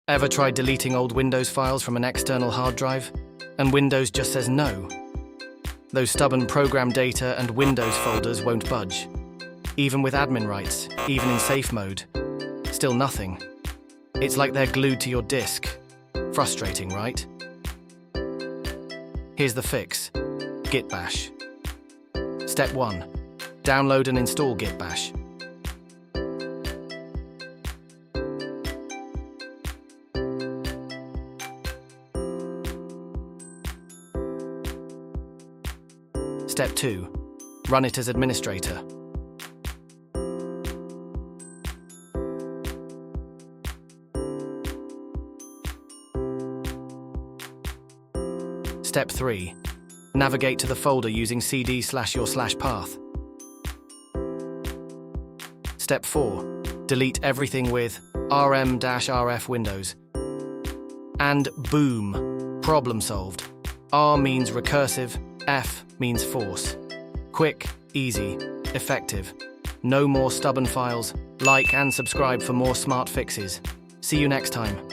Ever tried deleting old Windows files from an external hard drive? And Windows just says no? Those stubborn ProgramData and Windows folders won't budge. Even with admin rights, even in safe mode. Still nothing. It's like they're glued to your disk. Frustrating, right? Here's the fix. Git Bash. Step 1. Download and install Git Bash. Step 2. Run it as administrator. Step 3. Navigate to the folder using cd/your/path. Step 4. Delete everything with rm-rf Windows. And boom! Problem solved. R means recursive, F means force. Quick, easy, effective. No more stubborn files. Like and subscribe for more smart fixes. See you next time.